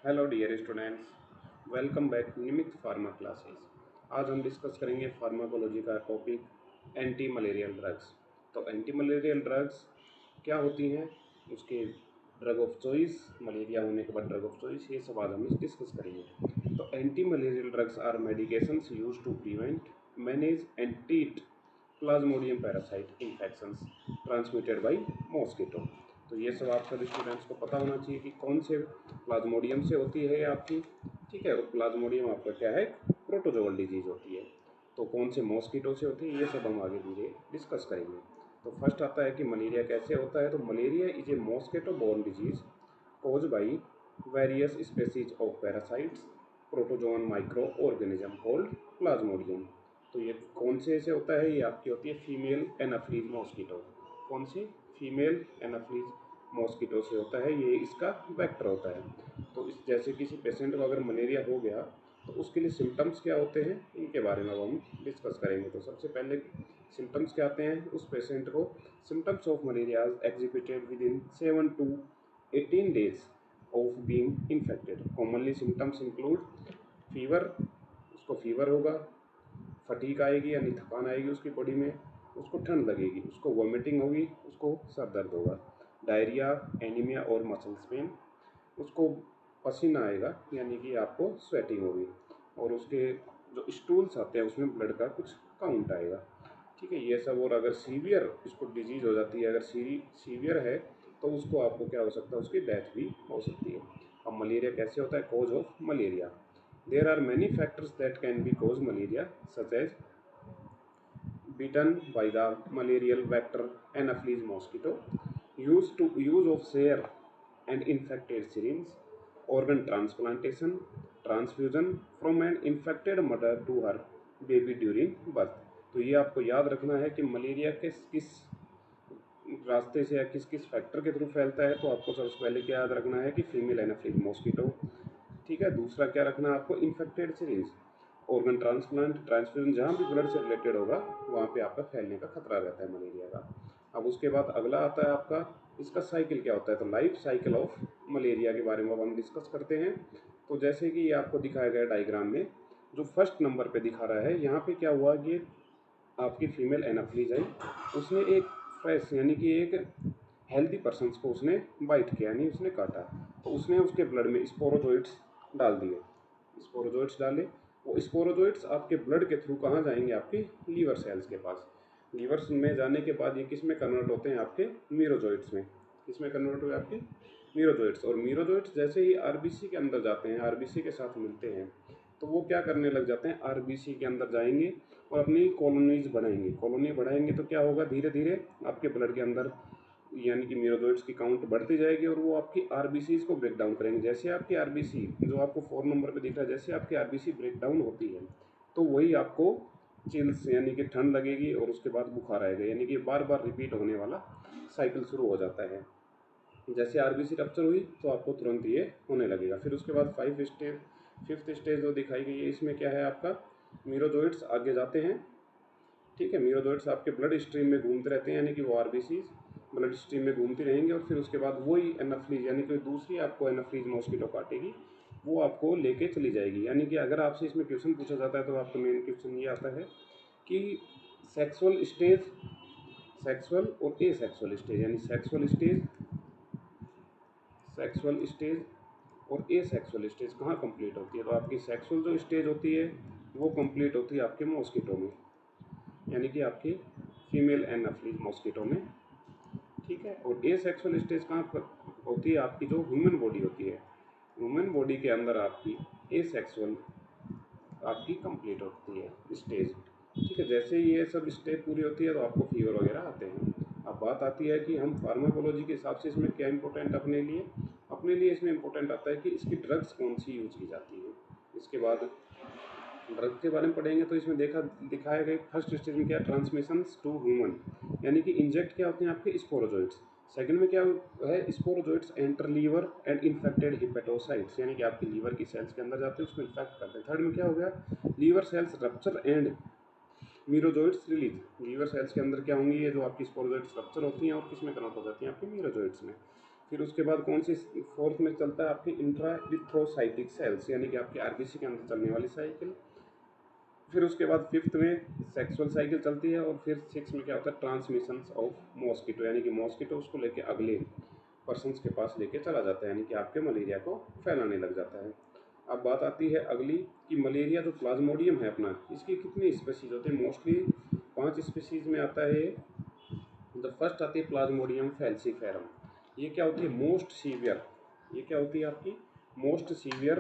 Hello dear students, welcome back Nimit pharma classes. आज हम discuss करेंगे फार्माकोलॉजी का टॉपिक एंटी मलेरियल ड्रग्स। तो एंटी मलेरियल ड्रग्स क्या होती हैं, उसके ड्रग ऑफ चॉइस, मलेरिया होने के बाद ड्रग ऑफ चॉइस, ये सब आज हम डिस्कस करेंगे। तो anti malarial drugs are medications use to prevent, manage and treat plasmodium parasite infections transmitted by mosquito. तो ये सब आप सभी स्टूडेंट्स को पता होना चाहिए कि कौन से प्लाज्मोडियम से होती है आपकी, ठीक है। और प्लाज्मोडियम आपका क्या है, प्रोटोजोअल डिजीज होती है। तो कौन से मॉस्किटो से होती है, ये सब हम आगे धीरे डिस्कस करेंगे। तो फर्स्ट आता है कि मलेरिया कैसे होता है। तो malaria is a mosquito borne disease cause by various species of parasites protozoan micro organism called Plasmodium. तो ये कौन से से होता है, ये आपकी होती है फीमेल एनाफ्रीज मॉस्किटो। कौन सी, फीमेल एनाफ्रीज मॉस्किटो से होता है, ये इसका वेक्टर होता है। तो इस जैसे किसी पेशेंट को अगर मलेरिया हो गया तो उसके लिए सिम्टम्स क्या होते हैं, इनके बारे में अब हम डिस्कस करेंगे। तो सबसे पहले सिम्टम्स क्या आते हैं उस पेशेंट को। Symptoms of malaria exhibited with in 7 to 18 days of being infected. Commonly symptoms include fever, उसको फीवर होगा, फटीक आएगी यानी थकान आएगी उसकी बॉडी में, उसको ठंड लगेगी, उसको वॉमिटिंग होगी, उसको सर दर्द होगा, डायरिया, एनीमिया और मसल्स पेन, उसको पसीना आएगा यानी कि आपको स्वेटिंग होगी, और उसके जो स्टूल्स आते हैं उसमें ब्लड का कुछ काउंट आएगा, ठीक है। ये सब। और अगर सीवियर उसको डिजीज़ हो जाती है, अगर सीवियर है तो उसको आपको क्या हो सकता है, उसकी डेथ भी हो सकती है। अब मलेरिया कैसे होता है, cause of malaria. There are many factors that can be cause malaria such as bitten by the malarial vector Anopheles mosquito, use of sear and infected syringe, organ transplantation, transfusion from an infected mother to her baby during birth। तो ये आपको याद रखना है कि malaria किस किस रास्ते से या किस किस फैक्टर के थ्रू फैलता है। तो आपको सबसे पहले क्या याद रखना है कि फीमेल एनाफिलीज मॉस्किटो, ठीक है। दूसरा क्या रखना है आपको, infected series, organ transplant, transfusion, जहाँ भी ब्लड से रिलेटेड होगा वहाँ पे आपका फैलने का खतरा रहता है मलेरिया का। अब उसके बाद अगला आता है आपका, इसका साइकिल क्या होता है। तो लाइफ साइकिल ऑफ मलेरिया के बारे में अब हम डिस्कस करते हैं। तो जैसे कि ये आपको दिखाया गया डायग्राम में, जो फर्स्ट नंबर पे दिखा रहा है, यहाँ पे क्या हुआ कि आपकी फीमेल एनाफ्लीज आई, उसने एक फ्रेश यानी कि एक हेल्दी पर्सन को उसने बाइट किया यानी उसने काटा, तो उसने उसके ब्लड में स्पोरोजोइट्स डाल दिए, स्पोरोजोइट्स डाले। वो स्पोरोजोइट्स आपके ब्लड के थ्रू कहाँ जाएंगे, आपके लीवर सेल्स के पास। लीवर में जाने के बाद ये किस में कन्वर्ट होते हैं, आपके मीरोजोइट्स में। किस में कन्वर्ट हुए, आपके मीरोजोइट्स। और मीरोजोइट्स जैसे ही आरबीसी के अंदर जाते हैं, आरबीसी के साथ मिलते हैं, तो वो क्या करने लग जाते हैं, आरबीसी के अंदर जाएंगे और अपनी कॉलोनीज बढ़ाएंगे। कॉलोनी बढ़ाएंगे तो क्या होगा, धीरे धीरे आपके ब्लड के अंदर यानी कि मीरोजोइट्स की काउंट बढ़ती जाएगी और वो आपकी आरबीसीज को ब्रेक डाउन करेंगे। जैसे आपकी आरबीसी जो आपको 4 नंबर पे दिख रहा है, जैसे आपकी आरबीसी ब्रेक डाउन होती है तो वही आपको चिल्स यानी कि ठंड लगेगी और उसके बाद बुखार आएगा, यानी कि बार बार रिपीट होने वाला साइकिल शुरू हो जाता है। जैसे आरबीसी रप्चर हुई तो आपको तुरंत ये होने लगेगा। फिर उसके बाद फिफ्थ स्टेज जो दिखाई गई है, इसमें क्या है आपका, मीरोजोइट्स आगे जाते हैं, ठीक है। मीरोजोइट्स आपके ब्लड स्ट्रीम में घूमते रहते हैं, यानी कि वो आरबीसी ब्लड स्ट्रीम में घूमती रहेंगी, और फिर उसके बाद वही एनाफ्लीज यानी कि दूसरी आपको एनाफ्लीज मॉस्किटो काटेगी, वो आपको लेके चली जाएगी। यानी कि अगर आपसे इसमें क्वेश्चन पूछा जाता है तो आपका मेन क्वेश्चन ये आता है कि सेक्सुअल स्टेज, सेक्सुअल और ए सेक्सुअल स्टेज, यानी सेक्सुअल स्टेज और ए सेक्सुअल स्टेज कहाँ कंप्लीट होती है। तो आपकी सेक्सुअल जो स्टेज होती है वो कंप्लीट होती है आपके मॉस्किटो में, यानी कि आपकी फीमेल एनाफ्लीज मॉस्किटो में, ठीक है। और ए सेक्सुअल स्टेज कहाँ पर होती है, आपकी जो ह्यूमन बॉडी होती है, ह्यूमन बॉडी के अंदर आपकी ए सेक्सुअल आपकी कंप्लीट होती है स्टेज, ठीक है। जैसे ही ये सब स्टेज पूरी होती है तो आपको फीवर वगैरह आते हैं। अब बात आती है कि हम फार्माकोलॉजी के हिसाब से इसमें क्या इंपॉर्टेंट अपने लिए इसमें इंपॉर्टेंट आता है कि इसकी ड्रग्स कौन सी यूज की जाती है। इसके बाद ड्रग के बारे में पढ़ेंगे तो इसमें दिखाया गया फर्स्ट स्टेज में क्या, ट्रांसमिशन टू ह्यूमन, यानी कि इंजेक्ट क्या होते हैं आपके स्पोरोजोइट्स। सेकंड में क्या है, sporozoites enter liver and infected hepatocytes, यानी कि आपके लीवर की सेल्स के अंदर जाते हैं, उसको इन्फेक्ट करते हैं। थर्ड में क्या हो गया, liver cells rupture and merozoites release. Liver cells के अंदर क्या होंगी, ये जो आपकी स्पोरोजोइट्स रप्चर होती हैं और किस में कन्वर्ट हो जाती हैं, आपके मीरोजोइट्स में। फिर उसके बाद कौन सी फोर्थ में चलता है आपकी इंट्राइथ्रोसाइटिक सेल्स, यानी कि आपके आरबीसी के अंदर चलने वाली साइकिल। फिर उसके बाद फिफ्थ में सेक्सुअल साइकिल चलती है, और फिर सिक्स में क्या होता है, ट्रांसमिशन ऑफ मॉस्किटो, यानी कि मॉस्किटो उसको लेके अगले पर्सन्स के पास लेके चला जाता है, यानी कि आपके मलेरिया को फैलाने लग जाता है। अब बात आती है अगली कि मलेरिया जो प्लाज्मोडियम है अपना, इसकी कितनी स्पीसीज होती है, मोस्टली 5 स्पीसीज में आता है। द फर्स्ट आती है प्लाज्मोडियम फैल्सीफेरम, ये क्या होती है, मोस्ट सीवियर, ये क्या होती है आपकी मोस्ट सीवियर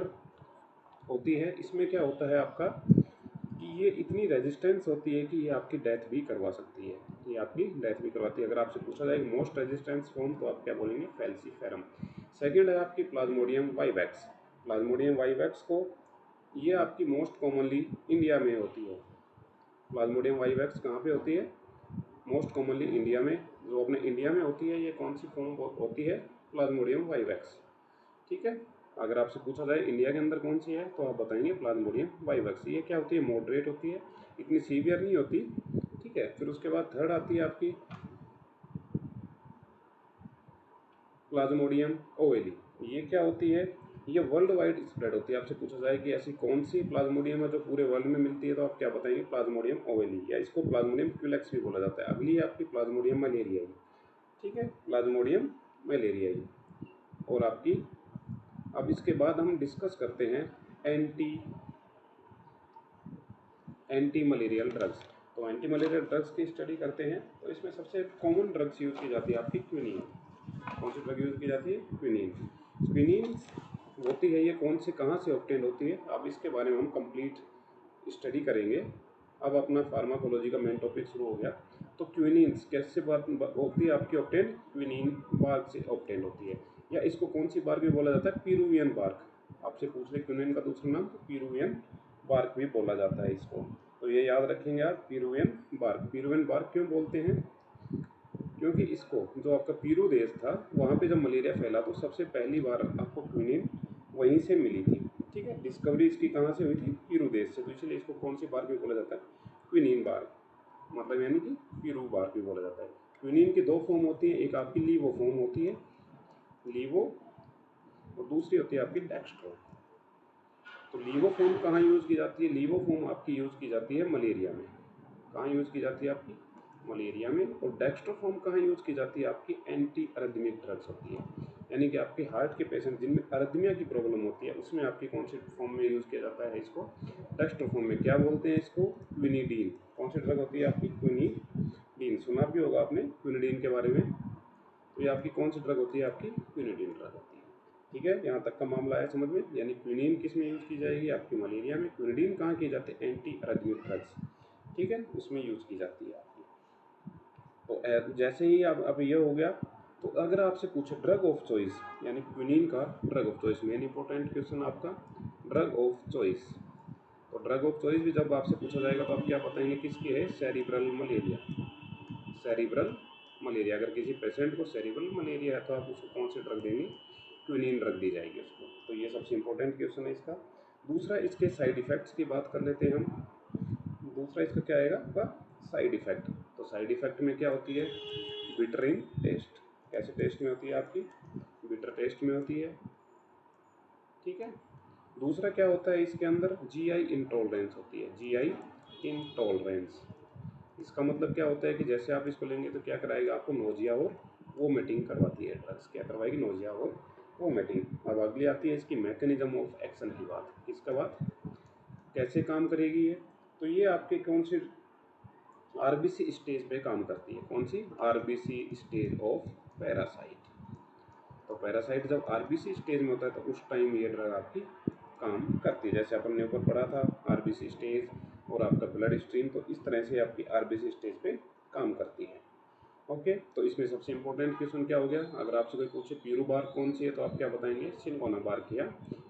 होती है। इसमें क्या होता है आपका कि ये इतनी रेजिस्टेंस होती है कि ये आपकी डेथ भी करवा सकती है, ये आपकी डेथ भी करवाती है। अगर आपसे पूछा जाए मोस्ट रेजिस्टेंस फॉर्म तो आप क्या बोलेंगे, फैल्सीफेरम। सेकंड है आपकी प्लाज्मोडियम वाइवैक्स, प्लाज्मोडियम वाइवैक्स को ये आपकी मोस्ट कॉमनली इंडिया में होती है। प्लाज्मोडियम वाइवैक्स कहाँ पे होती है, मोस्ट कॉमनली इंडिया में। जो अपने इंडिया में होती है ये कौन सी फॉर्म होती है, प्लाज्मोडियम वाइवैक्स। ठीक है, अगर आपसे पूछा जाए इंडिया के अंदर कौन सी है तो आप बताएंगे प्लाज्मोडियम वाइवैक्स। ये क्या होती है, मॉडरेट होती है, इतनी सीवियर नहीं होती। ठीक है, फिर उसके बाद थर्ड आती है आपकी प्लाज्मोडियम ओवेली, ये क्या होती है, ये वर्ल्ड वाइड स्प्रेड होती है। आपसे पूछा जाए कि ऐसी कौन सी प्लाज्मोडियम है जो पूरे वर्ल्ड में मिलती है तो आप क्या बताएंगे, प्लाज्मोडियम ओवेली, या इसको प्लाज्मोडियम क्यूलेक्स भी बोला जाता है। अगली है आपकी प्लाज्मोडियम मलेरियाई। ठीक है, प्लाज्मोडियम मलेरियाई। और आपकी अब इसके बाद हम डिस्कस करते हैं एंटी मलेरियल ड्रग्स। तो एंटी मलेरियल ड्रग्स की स्टडी करते हैं। तो इसमें सबसे कॉमन ड्रग्स यूज़ की जाती है आपकी क्विनीन। कौन सी ड्रग यूज़ की जाती है, क्विनीन। क्विनीन होती है ये कौन से कहाँ से ऑब्टेन होती है, अब इसके बारे में हम कंप्लीट स्टडी करेंगे। अब अपना फार्माकोलॉजी का मेन टॉपिक शुरू हो गया। तो क्विनीन्स कैसे बात होती है आपकी ऑब्टेन, क्विनीन बार्क से ऑब्टेन होती है, या इसको कौन सी बार्क भी बोला जाता है, पीरुवियन बार्क। आपसे पूछ ले क्विनीन का दूसरा नाम, तो पीरुवियन बार्क भी बोला जाता है इसको। तो ये याद रखेंगे आप, पीरुवियन बार्क। पीरुवियन बार्क क्यों बोलते हैं, क्योंकि इसको जो आपका पीरू देश था वहाँ पे जब मलेरिया फैला तो सबसे पहली बार आपको क्विनीन वहीं से मिली थी। ठीक है, डिस्कवरी इसकी कहाँ से हुई थी, पीरू देश से, तो इसलिए इसको कौन सी बार्क भी बोला जाता है, क्विनीन बार्क, मतलब यानी कि पीरू बार्क भी बोला जाता है। क्विनीन की दो फॉर्म होती है, एक आपकी लीवो फॉर्म होती है, लीवो, और दूसरी होती है आपकी डेक्स्ट्रो। तो लीवो फॉर्म कहाँ यूज़ की जाती है, लीवो फॉर्म आपकी यूज़ की जाती है मलेरिया में। कहाँ यूज़ की जाती है आपकी, मलेरिया में। और डेक्स्ट्रोफॉर्म कहाँ यूज़ की जाती है आपकी, एंटी अरिथमिक ड्रग्स होती है, यानी कि आपके हार्ट के पेशेंट जिनमें अरिथमिया की प्रॉब्लम होती है उसमें आपकी कौन सी फॉर्म में यूज़ किया जाता है इसको, डेक्स्ट्रोफॉर्म में। क्या बोलते हैं इसको, क्विनिडीन। कौन सी ड्रग होती है आपकी, क्विनिडीन, सुना भी होगा आपने क्विनिडीन के बारे में। तो ये आपकी कौन सी ड्रग होती है, आपकी क्विनिडीन ड्रग होती है। ठीक है, यहाँ तक का मामला है समझ में, यानी क्विनीन किस में यूज़ की जाएगी, आपकी मलेरिया में। क्विनिडीन कहाँ की जाती है, एंटी अरिथमिक ड्रग्स, ठीक है, उसमें यूज़ की जाती है आपकी। तो जैसे ही अब ये हो गया, तो अगर आपसे पूछे ड्रग ऑफ चॉइस, यानी क्विनीन का drug of choice, main important question आपका ड्रग ऑफ चॉइस। तो ड्रग ऑफ चॉइस भी जब आपसे पूछा जाएगा तो आप क्या बताएंगे, किसकी है, सेरिब्रल मलेरिया। सेरिब्रल मलेरिया, अगर किसी पेशेंट को सेरिब्रल मलेरिया है तो आप उसको कौन सी ड्रग देंगे, क्विनीन ड्रग दी जाएगी उसको। तो ये सबसे इंपॉर्टेंट क्वेश्चन है इसका। दूसरा, इसके साइड इफ़ेक्ट्स की बात कर लेते हैं हम। दूसरा इसका क्या आएगा आपका, साइड इफ़ेक्ट। तो साइड इफ़ेक्ट में क्या होती है, बिटर इन टेस्ट। कैसे टेस्ट में होती है आपकी, बिटर टेस्ट में होती है। ठीक है, दूसरा क्या होता है इसके अंदर, जीआई इंटॉलरेंस होती है, जीआई इंटॉलरेंस। इसका मतलब क्या होता है कि जैसे आप इसको लेंगे तो क्या कराएगा, आपको नोजिया और वोमिटिंग करवाती है ड्रग्स, क्या करवाएगी, नोजिया और वोमिटिंग। अब अगली आती है इसकी मैकेनिज्म ऑफ एक्शन की बात। किसका बात, कैसे काम करेगी ये, तो ये आपके कौन सी आरबीसी स्टेज पे काम करती है, कौन सी, आरबीसी स्टेज ऑफ पैरासाइट। तो पैरासाइट जब आरबीसी स्टेज में होता है तो उस टाइम ये ड्रग आपकी काम करती है। जैसे अपन ने ऊपर पढ़ा था आरबीसी स्टेज और आपका ब्लड स्ट्रीम, तो इस तरह से आपकी आरबीसी स्टेज पे काम करती है। ओके, तो इसमें सबसे इंपॉर्टेंट क्वेश्चन क्या हो गया, अगर आपसे कोई पूछे पीरू बार कौन सी है तो आप क्या बताएंगे, सिनकोना बार्क या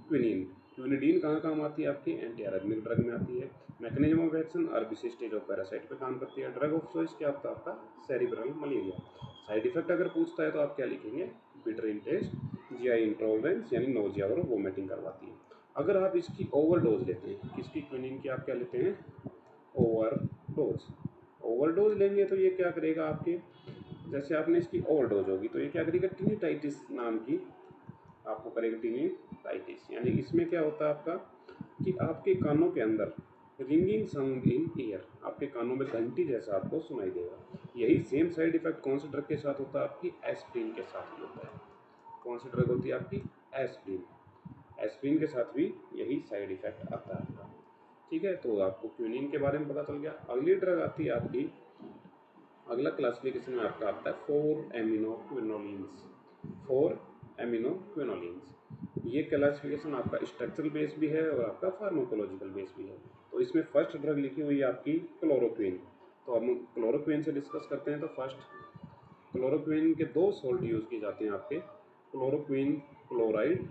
क्विनीन। क्विनिडीन कहाँ काम आती है आपकी, एंटी अरिथमिक ड्रग में आती है। Mechanism of action, RBC stage of parasite पे काम करती है। ड्रग ऑफ चॉइस क्या होता है आपका, सेरिब्रल मलेरिया। साइड इफेक्ट अगर पूछता है तो आप क्या लिखेंगे, bitter in taste, GI intolerance यानी नोजिया और वोमिटिंग करवाती है। अगर आप इसकी ओवरडोज लेते हैं, किसकी, क्विनीन की, आप क्या लेते हैं, ओवरडोज। ओवरडोज लेंगे तो ये क्या करेगा आपके, जैसे आपने इसकी ओवर डोज होगी तो ये क्या करेगा, टिनिटाइटिस नाम की आपको करेगा, टिनिटाइटिस। यानी इसमें क्या होता है आपका कि आपके कानों के अंदर रिंगिंग साउंड इन ईयर, आपके कानों में घंटी जैसा आपको सुनाई देगा। यही सेम साइड इफेक्ट कौन से ड्रग के साथ होता है, आपकी एस्प्रिन के साथ भी होता है। कौन सी ड्रग होती है आपकी, एस्प्रिन। एस्प्रिन के साथ भी यही साइड इफेक्ट आता है आपका। ठीक है, तो आपको क्विनिन के बारे में पता चल गया। अगली ड्रग आती है आपकी, अगला क्लासिफिकेशन में आपका आता है 4 एमिनोक्विनोलिन्स। 4 एमिनोक्विनोलिन्स, ये क्लासिफिकेशन आपका स्ट्रक्चरल बेस भी है और आपका फार्माकोलॉजिकल बेस भी है। तो इसमें फर्स्ट ड्रग लिखी हुई है आपकी क्लोरोक्विन। तो हम क्लोरोक्विन से डिस्कस करते हैं। तो फर्स्ट क्लोरोक्विन के दो सॉल्ट यूज़ किए जाते हैं आपके, क्लोरोक्विन क्लोराइड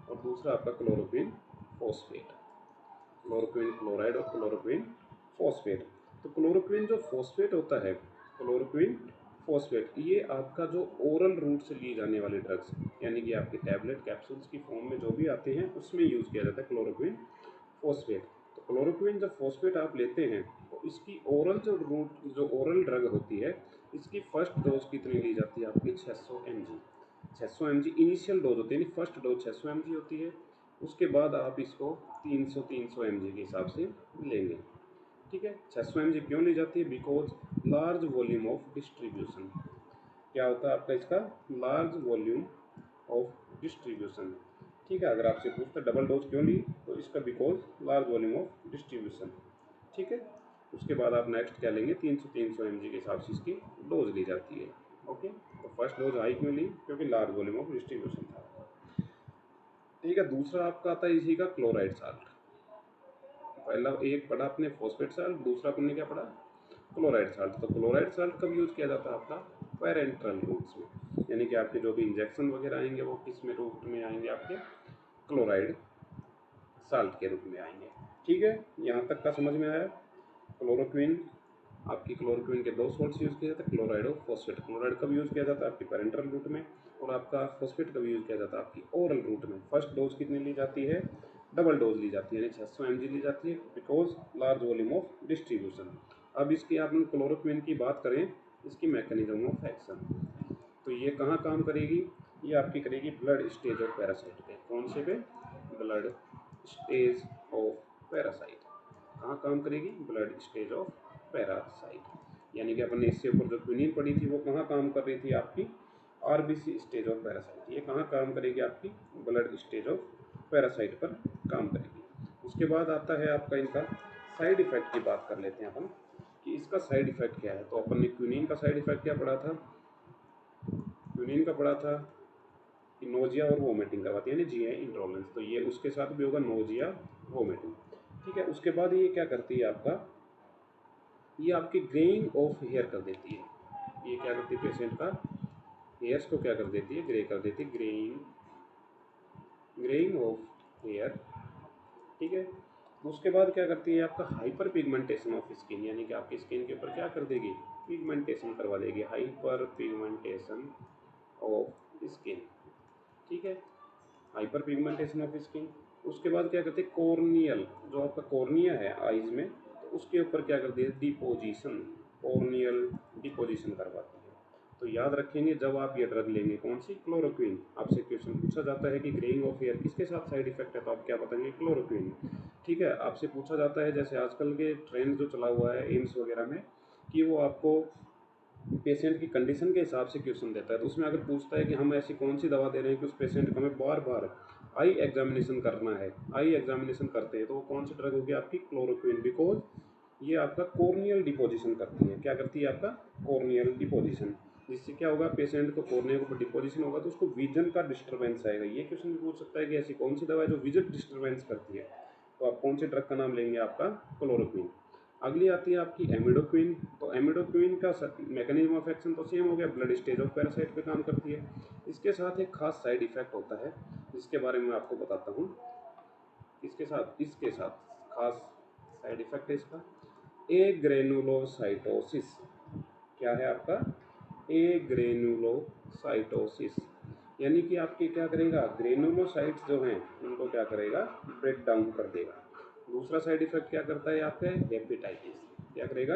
और दूसरा आपका क्लोरोक्विन फॉस्फेट। क्लोरोक्विन क्लोराइड और क्लोरोक्विन फॉस्फेट। तो क्लोरोक्विन जो फॉस्फेट होता है, क्लोरोक्विन फॉस्फेट, ये आपका जो ओरल रूट से लिए जाने वाले ड्रग्स, यानी कि आपके टैबलेट कैप्सूल्स की फॉर्म में जो भी आते हैं उसमें यूज़ किया जाता है क्लोरोक्विन फॉस्फेट। तो क्लोरोक्विन जब फॉस्फेट आप लेते हैं तो इसकी ओरल जो रूट, जो ओरल ड्रग होती है, इसकी फर्स्ट डोज कितनी ली जाती है आपकी, 600 mg। 600 mg इनिशियल डोज होती है, यानी फर्स्ट डोज 600 mg होती है। उसके बाद आप इसको 300 mg के हिसाब से लेंगे। ठीक है, 600 mg क्यों ली जाती है, because large volume of distribution. क्या होता है आपका इसका, लार्ज वॉल्यूम ऑफ डिस्ट्रीब्यूशन। ठीक है, अगर आपसे पूछते डबल डोज क्यों ली, तो इसका because large volume of distribution. ठीक है, उसके बाद आप नेक्स्ट क्या लेंगे, 300 mg के हिसाब से इसकी डोज ली जाती है। ओके, तो फर्स्ट डोज हाई क्यों ली, क्योंकि लार्ज वॉल्यूम ऑफ डिस्ट्रीब्यूशन था। ठीक है, दूसरा आपका आता है इसी का क्लोराइड साल्ट। पहला एक पढ़ा आपने फॉस्फेट साल्ट, दूसरा आपने क्या पढ़ा, क्लोराइड साल्ट। तो क्लोराइड साल्ट कब यूज़ किया जाता है आपका, पैरेंट्रल रूट्स में, यानी कि आपके जो भी इंजेक्शन वगैरह आएंगे वो किस में रूट में आएंगे, आपके क्लोराइड साल्ट के रूप में आएंगे। ठीक है, यहाँ तक का समझ में आया। क्लोरोक्विन, आपकी क्लोरोक्विन के दो सोर्स यूज़ किए जाते हैं, क्लोराइड और फॉस्फेट। क्लोराइड कब यूज़ किया जाता है, आपकी पैरेंट्रल रूट में, और आपका फॉस्फेट कब यूज़ किया जाता है, आपकी ओरल रूट में। फर्स्ट डोज कितनी ली जाती है, डबल डोज ली जाती है, यानी 600 mg ली जाती है, because large volume of distribution. अब इसकी आप क्लोरोक्विन की बात करें, इसकी मैकेनिज्म ऑफ एक्शन, तो ये कहाँ काम करेगी, ये आपकी करेगी ब्लड स्टेज ऑफ पैरासाइट पे। कौन से पे, ब्लड स्टेज ऑफ पैरासाइट। कहाँ काम करेगी, ब्लड स्टेज ऑफ पैरासाइट। यानी कि अपने इससे ऊपर जो क्विनिन पड़ी थी वो कहाँ काम कर रही थी, आपकी आरबीसी स्टेज ऑफ पैरासाइट। ये कहाँ काम करेगी, आपकी ब्लड स्टेज ऑफ पैरासाइट पर काम करेगी। उसके बाद आता है आपका इनका साइड इफेक्ट की बात कर लेते हैं अपन, कि इसका साइड इफेक्ट क्या है। तो अपन ने क्विनिन का साइड इफेक्ट क्या पढ़ा था, क्विनिन का पढ़ा था कि नोजिया और वोमिटिंग करवाती है, यानी जीआई इंटॉलरेंस। तो ये उसके साथ भी होगा, नोजिया वोमिटिंग। ठीक है, उसके बाद ये क्या करती है आपका, ये आपकी ग्रेइंग ऑफ हेयर कर देती है। ये क्या करती है, पेशेंट का हेयर्स को क्या कर देती है, ग्रे कर देती है, ग्रेइंग ऑफ हेयर। ठीक है, उसके बाद क्या करती है, आपका हाइपर पिगमेंटेशन ऑफ स्किन, यानी कि आपकी स्किन के ऊपर क्या कर देगी, पिगमेंटेशन करवा देगी, हाइपर पिगमेंटेशन ऑफ स्किन। ठीक है, हाइपर पिगमेंटेशन ऑफ स्किन। उसके बाद क्या करते हैं, कॉर्नियल, जो आपका कॉर्निया है आईज में, तो उसके ऊपर क्या करती है, डिपोजिशन, कॉर्नियल डिपोजिशन करवाती है। तो याद रखेंगे जब आप ये ड्रग लेंगे, कौन सी, क्लोरोक्विन, आपसे क्वेश्चन पूछा जाता है कि ग्रेइंग ऑफ हेयर किसके साथ साइड इफेक्ट है, तो आप क्या बताएंगे, क्लोरोक्विन। ठीक है, आपसे पूछा जाता है, जैसे आजकल के ट्रेंड जो चला हुआ है एम्स वगैरह में, कि वो आपको पेशेंट की कंडीशन के हिसाब से क्वेश्चन देता है। तो उसमें अगर पूछता है कि हम ऐसी कौन सी दवा दे रहे हैं कि उस पेशेंट को हमें बार बार आई एग्जामिनेशन करना है, आई एग्जामिनेशन करते हैं, तो वो कौन सी ड्रग होगी, आपकी क्लोरोक्विन, बिकॉज ये आपका कॉर्नियल डिपोजिशन करती है। क्या करती है, आपका कॉर्नियल डिपोजिशन, जिससे क्या होगा, पेशेंट को कॉर्निया के ऊपर डिपोजिशन होगा तो उसको विजन का डिस्टर्बेंस आएगा। ये क्वेश्चन भी पूछ सकता है कि ऐसी कौन सी दवा है जो विजन डिस्टर्बेंस करती है, तो आप कौन से ड्रग का नाम लेंगे, आपका क्लोरोक्विन। अगली आती है आपकी एमिडोक्विन। तो एमिडोक्विन का मैकेनिज्म ऑफ एक्शन तो सेम हो गया, ब्लड स्टेज ऑफ पैरासाइट पे काम करती है। इसके साथ एक खास साइड इफेक्ट होता है जिसके बारे में आपको बताता हूँ। इसके साथ खास साइड इफेक्ट है इसका, ए ग्रेनुलोसाइटोसिस। क्या है आपका, ए ग्रेनुलोसाइटोसिस, यानी कि आपके क्या करेगा, ग्रेनुलोसाइट्स जो हैं उनको क्या करेगा, ब्रेक डाउन कर देगा। दूसरा साइड इफेक्ट क्या करता है आपका, हेपेटाइटिस। क्या करेगा,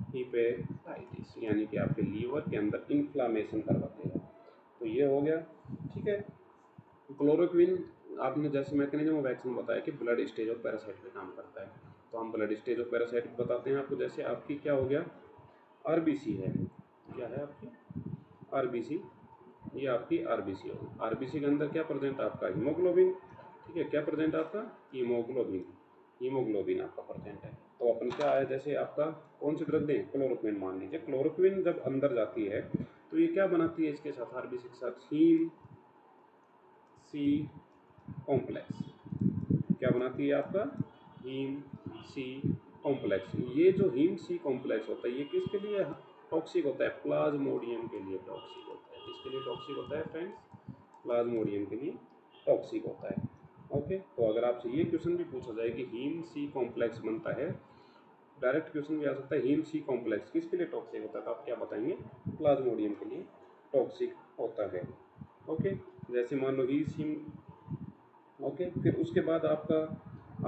हीपेटाइटिस, यानी कि आपके लीवर के अंदर इन्फ्लामेशन करवाते हैं। तो ये हो गया, ठीक है। क्लोरोक्विन आपने जैसे मैकेनिज्म ऑफ एक्शन बताया कि ब्लड स्टेज ऑफ पैरासाइट पे काम करता है, तो हम ब्लड स्टेज ऑफ पैरासाइट बताते हैं आपको। जैसे आपकी क्या हो गया, आरबीसी है, क्या है आपकी आरबीसी, ये आपकी आरबीसी होगी। आरबीसी के अंदर क्या प्रेजेंट आपका हीमोग्लोबिन, ठीक है, क्या प्रेजेंट आपका हीमोग्लोबिन, हीमोग्लोबिन आपका प्रेजेंट है। तो अपन क्या है, जैसे आपका कौन सी ड्रग दें, क्लोरोक्विन मान लीजिए। क्लोरोक्विन जब अंदर जाती है तो ये क्या बनाती है इसके साथ, आरबीसी के साथ हीम सी कॉम्प्लेक्स, क्या बनाती है आपका हीम सी कॉम्प्लेक्स। ये जो हीम सी कॉम्प्लेक्स होता है ये किसके लिए टॉक्सिक होता है, प्लाज्मोडियम के लिए टॉक्सिक होता है। किसके लिए टॉक्सिक होता है फ्रेंड्स, प्लाज्मोडियम के लिए टॉक्सिक होता है। ओके, तो अगर आपसे ये क्वेश्चन भी पूछा जाए कि हीम सी कॉम्प्लेक्स बनता है, डायरेक्ट क्वेश्चन भी आ सकता है, हीम सी कॉम्प्लेक्स किसके लिए टॉक्सिक होता है, तो आप क्या बताएंगे, प्लाज्मोडियम के लिए टॉक्सिक होता है। ओके, जैसे मान लो ही हीम। ओके, फिर उसके बाद आपका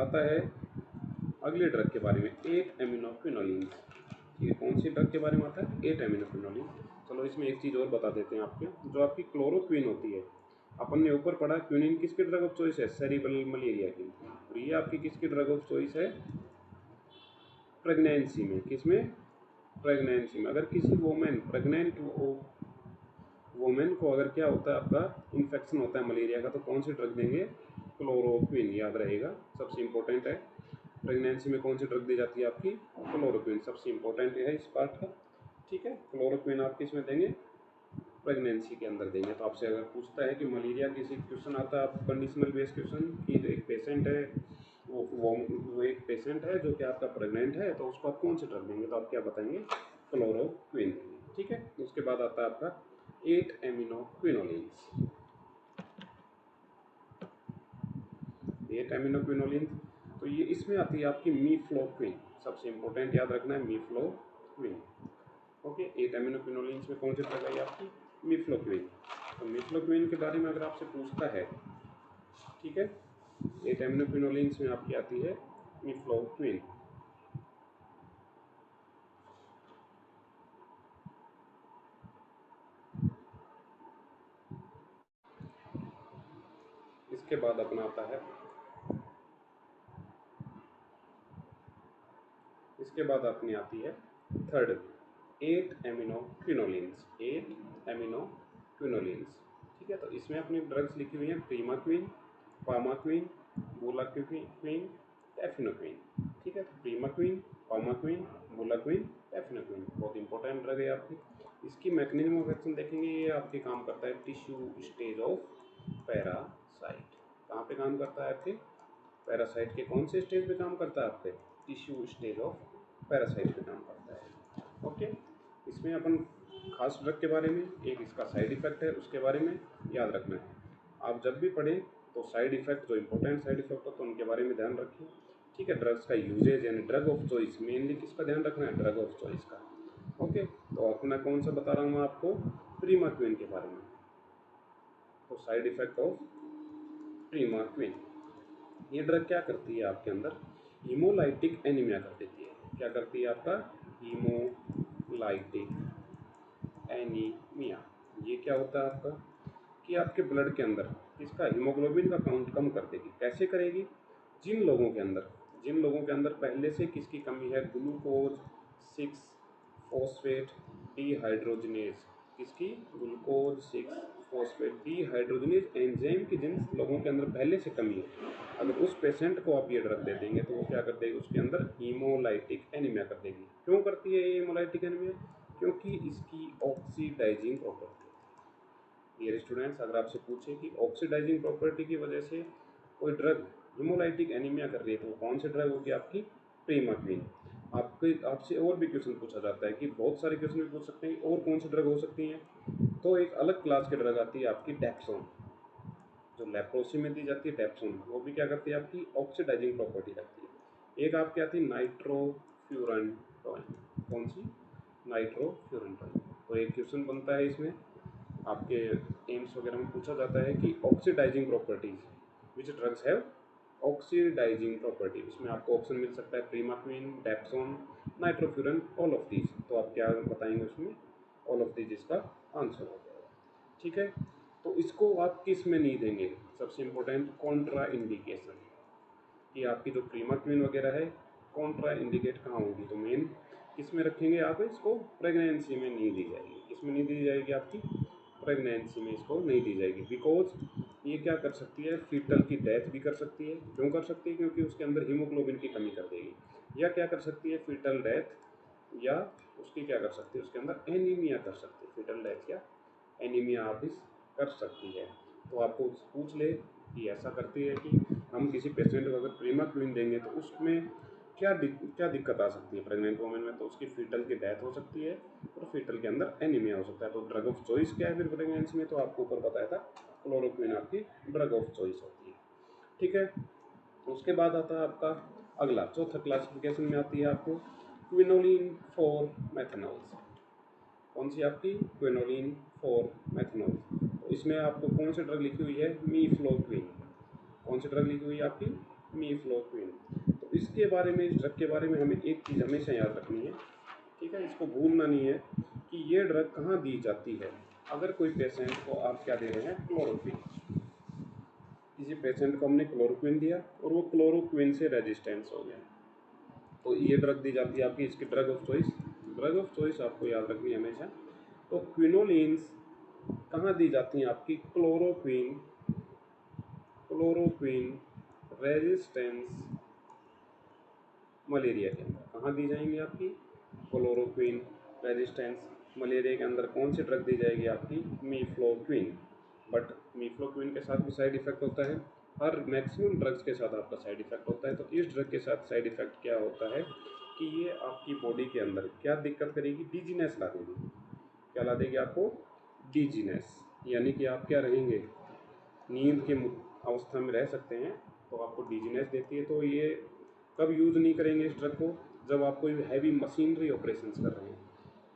आता है अगले ड्रग के बारे में, 8 एमिनोक्विनोलिन। ये कौन सी ड्रग के बारे में आता है, 8 एमिनोक्विनोलिन। चलो इसमें एक चीज़ और बता देते हैं आपके, जो आपकी क्लोरोक्विन होती है, अपन ने ऊपर पढ़ा क्विनिन किसकी ड्रग ऑफ चॉइस है, सेरिब्रल मलेरिया की, और ये आपकी किसकी ड्रग ऑफ चॉइस है, प्रेगनेंसी में। किसमें, प्रेगनेंसी में। अगर किसी वोमेन प्रेग्नेंट वोमेन को अगर क्या होता है आपका इन्फेक्शन होता है मलेरिया का, तो कौन सी ड्रग देंगे, क्लोरोक्विन, याद रहेगा, सबसे इंपॉर्टेंट है। प्रेगनेंसी में कौन सी ड्रग दी जाती है आपकी, क्लोरोक्विन, सबसे इंपॉर्टेंट है इस पार्ट का, ठीक है। क्लोरोक्विन आप किस में देंगे, प्रेगनेंसी के अंदर देंगे। तो आपसे अगर पूछता है कि मलेरिया किसी क्वेश्चन आता है आपको कंडीशनल बेस्ड क्वेश्चन कि एक पेशेंट है, वो एक पेशेंट है जो कि आपका प्रेग्नेंट है, तो उसको आप कौन सी ड्रग देंगे, तो आप क्या बताएंगे, क्लोरोक्विन, ठीक है। उसके बाद आता है आपका 8 एमिनोक्विनोलिन्स, 8 एमिनोक्विनोलिन। तो ये इसमें आती है आपकी मीफ्लोक्विन, सबसे इंपॉर्टेंट याद रखना है मीफ्लोक्विन। ओके, 8 एमिनोक्विनोलिन्स में कौन सी ड्रग आई आपकी, मीफ्लोक्विन। तो मीफ्लोक्विन के बारे में अगर आपसे पूछता है, ठीक है, 8 एमिनोक्विनोलिन्स में आपकी आती है मीफ्लोक्विन। इसके बाद अपना आता है, इसके बाद अपनी आती है थर्ड, 8 एमिनोक्विनोलिन्स, 8 एमिनोक्विनोलिन्स, ठीक है। तो इसमें अपनी ड्रग्स लिखी हुई हैं, प्रीमाक्विन, पामाक्विन, बुलाक्विन, एफिनोक्विन, ठीक है। तो प्रीमाक्विन, पामाक्विन, बुलाक्विन, एफिनोक्विन बहुत इंपॉर्टेंट ड्रग है आपकी। इसकी मैकेनिज्म ऑफ एक्शन देखेंगे, ये आपके काम करता है टिश्यू स्टेज ऑफ पैरासाइट। कहाँ पे काम करता है आपके, पैरासाइट के कौन से स्टेज पे काम करता है आपके, टिश्यू स्टेज ऑफ पैरासाइट पे काम करता है। ओके, इसमें अपन खास ड्रग के बारे में, एक इसका साइड इफेक्ट है उसके बारे में याद रखना है। आप जब भी पढ़ें तो साइड इफेक्ट, जो इंपॉर्टेंट साइड इफेक्ट हो तो उनके बारे में ध्यान रखिए, ठीक है। ड्रग्स का यूजेज यानी ड्रग ऑफ चॉइस, मेनली किसका ध्यान रखना है, ड्रग ऑफ चॉइस का। ओके, तो अपना कौन सा बता रहा हूँ मैं आपको, प्रीमाक्विन के बारे में। तो साइड इफेक्ट ऑफ प्रीमाक्विन, ये ड्रग क्या करती है आपके अंदर, हीमोलाइटिक एनीमिया कर देती है। क्या करती है आपका, हीमोलाइटिक एनीमिया। ये क्या होता है आपका, कि आपके ब्लड के अंदर इसका हीमोग्लोबिन का काउंट कम कर देगी। कैसे करेगी, जिन लोगों के अंदर पहले से किसकी कमी है, ग्लूकोज 6 फॉस्फेट डीहाइड्रोजनेज, किसकी, ग्लूकोज 6 फॉस्फेट डीहाइड्रोजनेज एंजाइम की जिन लोगों के अंदर पहले से कमी है, अगर उस पेशेंट को आप ये ड्रग दे देंगे तो वो क्या कर देगी, उसके अंदर हीमोलाइटिक एनीमिया कर देगी। क्यों करती है ये हीमोलाइटिक एनीमिया, क्योंकि इसकी ऑक्सीडाइजिंग प्रॉपर्टी, डियर स्टूडेंट्स, अगर आपसे पूछे कि ऑक्सीडाइजिंग प्रॉपर्टी की वजह से कोई ड्रग हीमोलाइटिक एनीमिया कर रही है तो वो कौन सी ड्रग होगी आपकी, प्रीमाक्विन। आपसे और भी क्वेश्चन पूछा जाता है कि बहुत सारे क्वेश्चन भी पूछ सकते हैं और कौन सी ड्रग हो सकती है, तो एक अलग क्लास की ड्रग आती है आपकी डेप्सोन, जो लेप्रोसी में दी जाती है डेप्सोन, वो भी क्या करती है आपकी ऑक्सीडाइजिंग प्रॉपर्टी रखती है। एक आपकी आती है नाइट्रोफ्यूरनटोइन, कौन सी, नाइट्रोफ्यूरनटोइन। तो एक क्वेश्चन बनता है इसमें, आपके एम्स वगैरह में पूछा जाता है कि oxidising properties which drugs have oxidising property. इसमें आपको ऑप्शन मिल सकता है primaquine, dapsone, nitrofuran, all of these. तो आप क्या बताएंगे उसमें? ऑल ऑफ दीज इसका आंसर हो जाएगा। ठीक है, तो इसको आप किस में नहीं देंगे? सबसे इम्पोर्टेंट कॉन्ट्रा इंडिकेशन, कि आपकी जो प्रीमाक्विन वगैरह है कॉन्ट्रा इंडिकेट कहाँ होगी? तो मेन किस में रखेंगे आप इसको? प्रेगनेंसी में नहीं दी जाएगी। किस में नहीं दी जाएगी? आपकी प्रेगनेंसी में इसको नहीं दी जाएगी, बिकॉज ये क्या कर सकती है? फीटल की डेथ भी कर सकती है। क्यों कर सकती है? क्योंकि उसके अंदर हीमोग्लोबिन की कमी कर देगी। या क्या कर सकती है? फीटल डेथ, या उसकी क्या कर सकती है? उसके अंदर एनीमिया कर सकती है। फीटल डेथ या एनीमिया आप इस कर सकती है। तो आपको पूछ ले कि ऐसा करती है कि हम किसी पेशेंट को अगर प्रीमाक्विन देंगे तो उसमें क्या दिक्कत आ सकती है प्रेग्नेंट वुमेन में? तो उसकी फीटल की डेथ हो सकती है और फीटल के अंदर एनीमिया हो सकता है। तो ड्रग ऑफ चॉइस क्या है फिर प्रेगनेंसी में? तो आपको ऊपर बताया था क्लोरोक्विन आपकी ड्रग ऑफ चॉइस होती है। ठीक है, उसके बाद आता है आपका अगला चौथा क्लासिफिकेशन में आती है आपको क्विनोलिन फॉर मेथनॉल्स। कौन सी आपकी? Quinoline for methanol. तो इसमें आपको कौन सी ड्रग लिखी हुई है? मीफ्लोक्विन। कौन सी ड्रग लिखी हुई है आपकी? मीफ्लोक्विन। तो इसके बारे में, इस ड्रग के बारे में हमें एक चीज़ हमेशा याद रखनी है, ठीक है, इसको भूलना नहीं है कि ये ड्रग कहाँ दी जाती है। अगर कोई पेशेंट को आप क्या दे रहे हैं? क्लोरोक्विन। किसी पेशेंट को हमने क्लोरोक्विन दिया और वो क्लोरोक्विन से रेजिस्टेंस हो गया, तो ये ड्रग दी जाती है आपकी, इसकी drug of choice. Drug of choice आपको याद रखनी है हमेशा। तो क्विनोलिन्स कहाँ दी जाती हैं आपकी? क्लोरोक्विन रेजिस्टेंस मलेरिया के अंदर। कहाँ दी जाएंगी आपकी? क्लोरोक्विन रेजिस्टेंस मलेरिया के अंदर कौन सी ड्रग दी जाएगी आपकी? मीफ्लोक्विन। बट मीफ्लोक्विन के साथ भी साइड इफेक्ट होता है। हर मैक्सिमम ड्रग्स के साथ आपका साइड इफेक्ट होता है। तो इस ड्रग के साथ साइड इफेक्ट क्या होता है कि ये आपकी बॉडी के अंदर क्या दिक्कत करेगी? डिजीनेस ला देगी। क्या ला देगी आपको? डिजीनेस, यानी कि आप क्या रहेंगे? नींद के अवस्था में रह सकते हैं, तो आपको डिजीनेस देती है। तो ये कब यूज़ नहीं करेंगे इस ड्रग को? जब आप कोई हैवी मशीनरी ऑपरेशंस कर रहे हैं।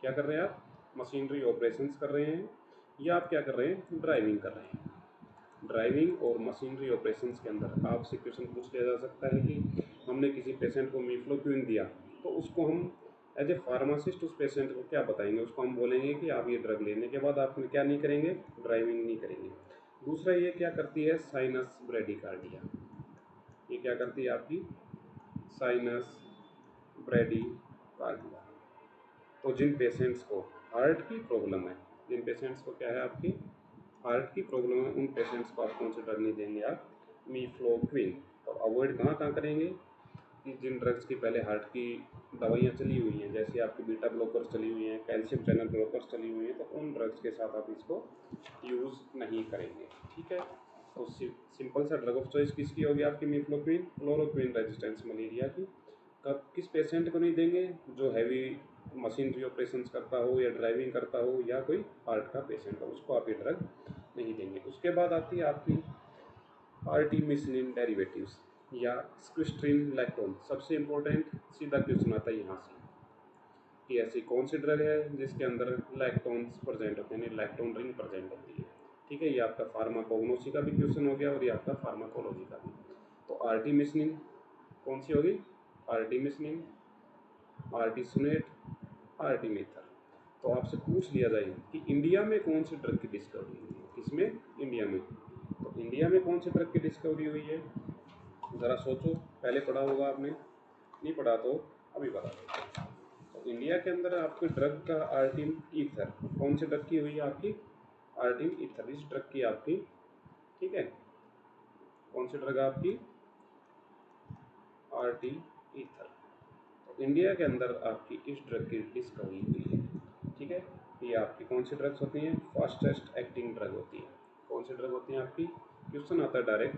क्या कर रहे हैं आप? मशीनरी ऑपरेशंस कर रहे हैं, या आप क्या कर रहे हैं? ड्राइविंग कर रहे हैं। ड्राइविंग और मशीनरी ऑपरेशंस के अंदर आपसे क्वेश्चन पूछ लिया जा सकता है कि हमने किसी पेशेंट को मीफ्लोक्विन दिया, तो उसको हम एज ए फार्मासिस्ट उस पेशेंट को क्या बताएंगे? उसको हम बोलेंगे कि आप ये ड्रग लेने के बाद आप क्या नहीं करेंगे? ड्राइविंग नहीं करेंगे। दूसरा, ये क्या करती है? Sinus bradycardia. ये क्या करती है आपकी? Sinus bradycardia. तो जिन पेशेंट्स को हार्ट की प्रॉब्लम है, जिन पेशेंट्स को क्या है आपकी? हार्ट की प्रॉब्लम है, उन पेशेंट्स को आप कौन सी ड्रग नहीं देंगे? आप मीफ्लोक्विन। तो अवॉइड कहाँ करेंगे कि जिन ड्रग्स की पहले हार्ट की दवाइयाँ चली हुई हैं, जैसे आपकी बीटा ब्लॉकर्स चली हुई हैं, कैल्शियम चैनल ब्लॉकर्स चली हुई हैं, तो उन ड्रग्स के साथ आप इसको यूज़ नहीं करेंगे। ठीक है, तो सिंपल सा ड्रग ऑफ चॉइस किसकी होगी आपकी? मीफ्लोक्विन, क्लोरोक्विन रेजिस्टेंस मलेरिया की। कब किस पेशेंट को नहीं देंगे? जो हैवी मशीनरी ऑपरेशंस करता हो, या ड्राइविंग करता हो, या कोई हार्ट का पेशेंट हो, उसको आप ये ड्रग नहीं देंगे। उसके बाद आती है आपकी आर्टिमिसिनिन डेरिवेटिव्स या स्क्विस्ट्रिन लैक्टोन। सबसे इम्पोर्टेंट सीधा क्वेश्चन आता है यहाँ से कि ऐसी कौन सी ड्रग है जिसके अंदर लैक्टोन्स प्रेजेंट होते हैं, यानी लैक्टोन रिंग प्रेजेंट होती है। ठीक है, ये आपका फार्माकोग्नोसी का भी क्वेश्चन हो गया और ये आपका फार्माकोलॉजी का भी। तो आर्टिमिसिनिन कौन सी होगी? आर्टिमिसिनिन, आर्टिसुनेट, आर्टिमेथर। तो आपसे पूछ लिया जाए कि इंडिया में कौन सी ड्रग की डिस्कवरी हुई है? किसमें? इंडिया में। तो इंडिया में कौन सी ड्रग की डिस्कवरी हुई है? ज़रा सोचो, पहले पढ़ा होगा आपने, नहीं पढ़ा तो अभी बता दो। तो इंडिया के अंदर आपकी ड्रग का आर्टिम ईथर, कौन सी ड्रग की हुई है आपकी? आर्टिम ईथर, इस ड्रग की आपकी, ठीक है, कौन सी ड्रग आपकी? आर्टिम ईथर। तो इंडिया के अंदर आपकी इस ड्रग की डिस्कवरी हुई है। ठीक है, ये आपकी कौन सी ड्रग्स होती हैं? फास्टेस्ट एक्टिंग ड्रग होती है। कौन सी ड्रग होती हैं आपकी? क्वेश्चन आता है डायरेक्ट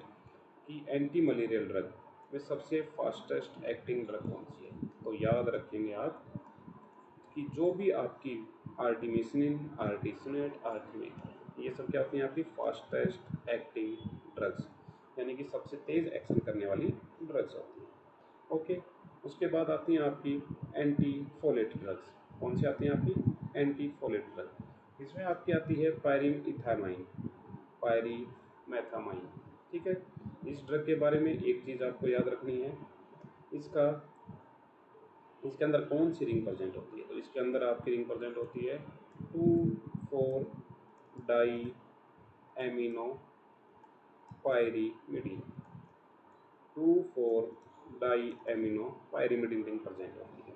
कि एंटी मलेरियल ड्रग में सबसे फास्टेस्ट एक्टिंग ड्रग कौन सी है? तो याद रखेंगे आप कि जो भी आपकी आर्टिमिसिनिन, आर्टिसुनेट, आर्टिमेथर, ये सब क्या होती हैं आपकी? फास्टेस्ट एक्टिंग ड्रग्स, यानी कि सबसे तेज़ एक्शन करने वाली ड्रग्स होती हैं। ओके, उसके बाद आती हैं आपकी एंटी फोलेट ड्रग्स। कौन सी आती हैं आपकी? Anti folate drug. इसमें आपकी आती है पायरिमिथामाइन, पायरीमेथामाइन। ठीक है, इस ड्रग के बारे में एक चीज़ आपको याद रखनी है, इसका इसके अंदर कौन सी रिंग प्रेजेंट होती है। तो इसके अंदर आपकी रिंग प्रेजेंट होती है 2,4 di amino pyrimidine. 2,4 di amino pyrimidine ring present होती है,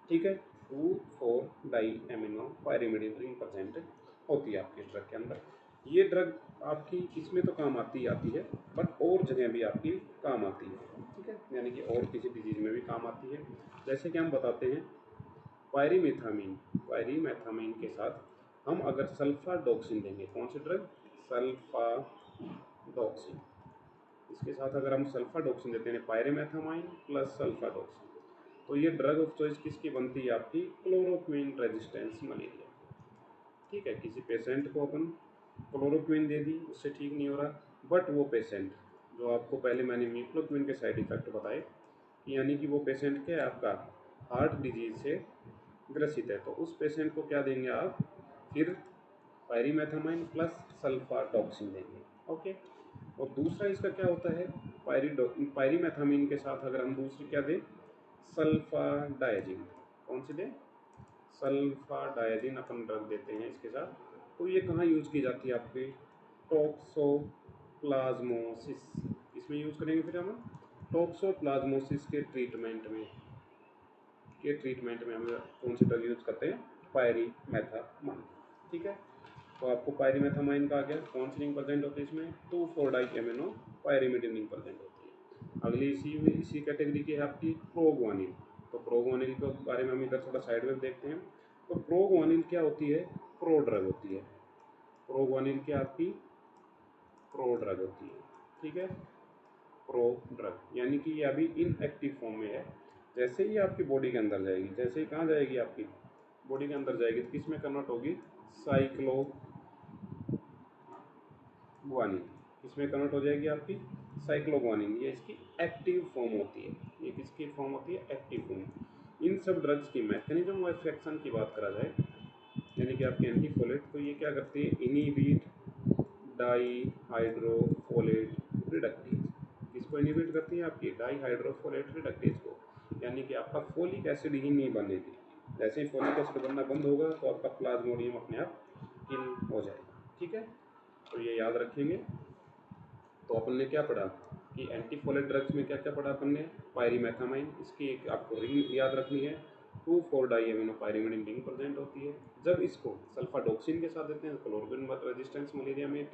ठीक है। 2,4 di amino pyrimidine ring present होती है आपके ड्रग के अंदर। ये ड्रग आपकी इसमें तो काम आती ही आती है, बट और जगह भी आपकी काम आती है, ठीक है, यानी कि और किसी डिजीज में भी काम आती है। जैसे कि हम बताते हैं पायरीमेथामीन के साथ हम अगर सल्फाडॉक्सिन देंगे, कौन सी ड्रग, सल्फाडॉक्सिन, इसके साथ अगर हम सल्फाडॉक्सिन देते हैं पायरीमेथामाइन प्लस सल्फाडॉक्सिन, तो ये ड्रग ऑफ चॉइस किसकी बनती है आपकी, क्लोरोक्विन रेजिस्टेंस मलेरिया, ठीक है। किसी पेशेंट को अपन क्लोरोक्विन दे दी, उससे ठीक नहीं हो रहा, बट वो पेशेंट जो आपको पहले मैंने म्यूक्लोक्विन के साइड इफेक्ट बताए, यानी कि वो पेशेंट क्या है आपका हार्ट डिजीज से ग्रसित है, तो उस पेशेंट को क्या देंगे आप, फिर पायरीमेथामाइन प्लस सल्फाडॉक्सिन देंगे, ओके। और दूसरा इसका क्या होता है, पायरीमेथामीन के साथ अगर हम दूसरी क्या दें, सल्फाडायजिन, कौन सी दें, सल्फाडायजिन अपन ड्रग देते हैं इसके साथ। तो ये कहाँ यूज़ की जाती है आपके, टॉक्सोप्लाज्मोसिस, इसमें यूज़ करेंगे फिर हम टॉक्सोप्लाज्मोसिस के ट्रीटमेंट में हम कौन सी ड्रग यूज़ करते हैं, पायरीमेथामाइन, ठीक है। तो आपको पायरीमेथामाइन का आ गया, कौन सी रिंग प्रेजेंट होती है इसमें, 2,4 di amino pyrimidine ring present होती है। अगली इसी कैटेगरी की है आपकी प्रोग्वानिल। तो प्रोग्वानिल के बारे में हम इधर थोड़ा साइड में देखते हैं। तो प्रोग्वानिल क्या होती है, प्रो ड्रग होती है। प्रोग्वानिल क्या आपकी प्रो ड्रग होती है, ठीक है, प्रो ड्रग, यानी कि ये अभी इनएक्टिव फॉर्म में है। जैसे ही आपकी बॉडी के अंदर जाएगी, जैसे ही कहाँ जाएगी आपकी बॉडी के अंदर जाएगी, तो किस में कन्वर्ट होगी, साइक्लोग्वानिन, इसमें कन्वर्ट हो जाएगी आपकी साइक्लोग्वानिन, ये इसकी एक्टिव फॉर्म होती है। ये किसकी फॉर्म होती है, एक्टिव फॉर्म। इन सब ड्रग्स की मैकेनिज्म ऑफ एक्शन की बात करा जाए, यानी कि आपकी एंटीफोलेट, तो ये क्या करती है, इनिबिट डाईहाइड्रोफोलेट रिडक्टेज, किसको इनिबिट करती है, आपकी डाईहाइड्रोफोलेट रिडक्टेज को, यानी कि आपका फोलिक एसिड ही नहीं बनेगी। जैसे ही फोलिक एसिड बनना बंद होगा तो आपका प्लाज्मोडियम अपने आप किल हो जाएगा, ठीक है। तो ये याद रखेंगे। तो अपन ने क्या पढ़ा कि एंटीफोलेट ड्रग्स में क्या क्या पढ़ा अपन ने, पायरीमेथामाइन, इसकी एक आपको रिंग याद रखनी है, 2,4 di amino pyrimidine ring present होती है। जब इसको सल्फाडॉक्सिन के साथ देते हैं तो क्लोरोक्विन रेजिस्टेंस मलेरिया में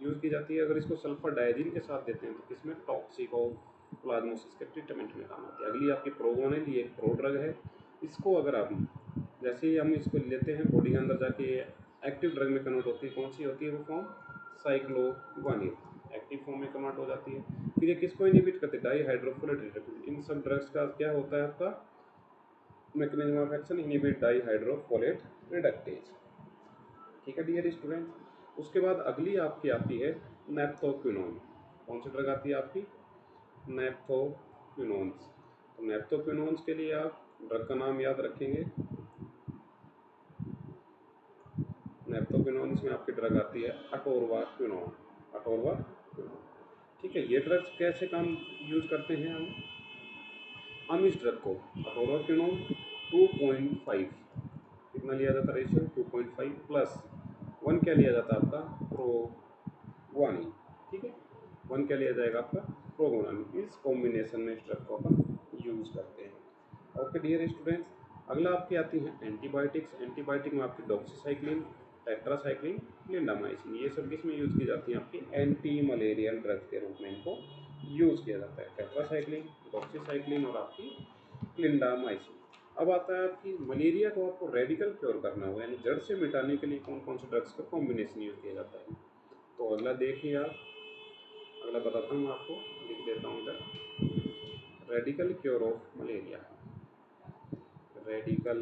यूज़ की जाती है। अगर इसको सल्फाडायजिन के साथ देते हैं तो किसमें, टॉक्सिकोप्लाज्मोसिस के ट्रीटमेंट में काम आती है। अगली आपकी प्रोगोनिल, ये एक प्रो ड्रग है। इसको अगर आप जैसे ही हम इसको लेते हैं बॉडी के अंदर जाके एक्टिव ड्रग में कन्वर्ट होती है, कौन सी होती है वो फॉर्म, साइक्लोग्वानिल, एक्टिव फॉर्म में कन्वर्ट हो जाती है। फिर ये किसको इनिबिट करते हैं, डाईहाइड्रोफोलेट रिडक्टेज। इन सब ड्रग्स का क्या होता है आपका mechanism of action, inhibit dihydrofolate reductase, ठीक है डियर स्टूडेंट। उसके बाद अगली आपकी आती है नेप्थोक्विनोन। कौन सी ड्रग आती है आपकी, नेप्थोक्विनोन्स। तो नेप्थोक्विनोन्स के लिए आप ड्रग का नाम याद रखेंगे, नेप्थोक्विनोन्स में आपकी ड्रग आती है अटोरवाक्विनोन, अटोरवाक्विनोन, ठीक है। ये ड्रग्स कैसे काम यूज करते हैं हम इस ड्रग को अटोरवाक्विनोन 2.5 कितना लिया जाता है रेशियो, 2.5 प्लस 1 क्या लिया जाता है आपका, प्रोग्वानिन, ठीक है। 1 क्या लिया जाएगा आपका, प्रोग्वानिन। इस कॉम्बिनेशन में इस ड्रग को अपन यूज करते हैं, ओके डियर स्टूडेंट्स। अगला आपकी आती है एंटीबायोटिक्स। एंटीबायोटिक में आपकी डॉक्सीसाइक्लिन, टेट्रासाइक्लिन, क्लिंडामाइसिन, ये सब किस में यूज़ की जाती है, आपकी एंटी मलेरियल ड्रग के रूप में इनको यूज़ किया जाता है, टेट्रासाइक्लिन, डॉक्सीसाइक्लिन और आपकी क्लिंडामाइसिन। अब आता है आपकी मलेरिया को आपको रेडिकल क्योर करना हो, यानी जड़ से मिटाने के लिए कौन कौन से ड्रग्स का कॉम्बिनेशन यूज़ किया जाता है। तो अगला देखिए आप, अगला बताता हूँ आपको, लिख देता हूँ इधर, radical cure of malaria, radical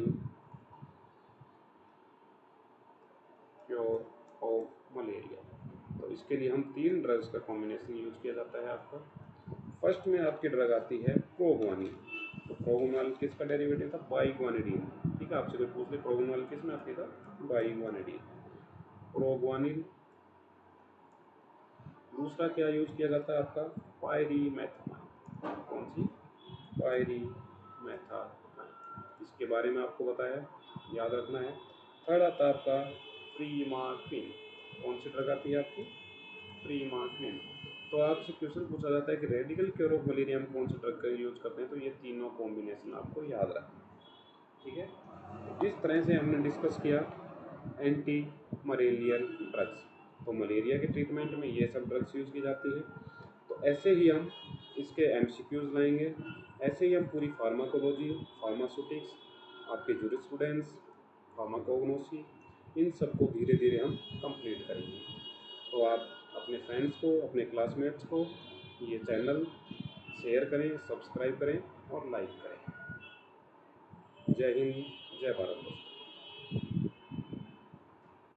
cure of malaria. तो इसके लिए हम 3 ड्रग्स का कॉम्बिनेशन यूज किया जाता है आपका। फर्स्ट में आपकी ड्रग आती है प्रोग्वानिल। तो प्रोग्वानिल किसका डेरिवेटिव था, बाइग्वानिडीन, ठीक है। आपसे कोई पूछ ले प्रोग्वानिल किस में आपकी था, बाइग्वानिडीन। प्रोग्वानिल दूसरा क्या यूज़ किया जाता है आपका, पायरीमेथामाइन। कौन सी, पायरीमेथामाइन, इसके बारे में आपको बताया, याद रखना है। थर्ड आता है आपका प्रीमाक्विन। कौन सी ड्रग आती है आपकी, प्रीमाक्विन। तो आपसे क्वेश्चन पूछा जाता है कि रेडिकल क्योर ऑफ मलेरिया में कौन सा ड्रग का यूज करते हैं, तो ये तीनों कॉम्बिनेशन आपको याद रखना है, ठीक है। जिस तरह से हमने डिस्कस किया एंटी मलेरियल ड्रग्स, तो मलेरिया के ट्रीटमेंट में ये सब ड्रग्स यूज़ की जाती है। तो ऐसे ही हम इसके एमसीक्यूज लाएंगे, ऐसे ही हम पूरी फार्माकोलॉजी, फार्मास्यूटिक्स, आपके जूरिस्प्रूडेंस, फार्माकोग्नोसी, इन सबको धीरे धीरे हम कंप्लीट करेंगे। तो आप अपने फ्रेंड्स को, अपने क्लासमेट्स को ये चैनल शेयर करें, सब्सक्राइब करें और लाइक करें। जय हिंद, जय भारत।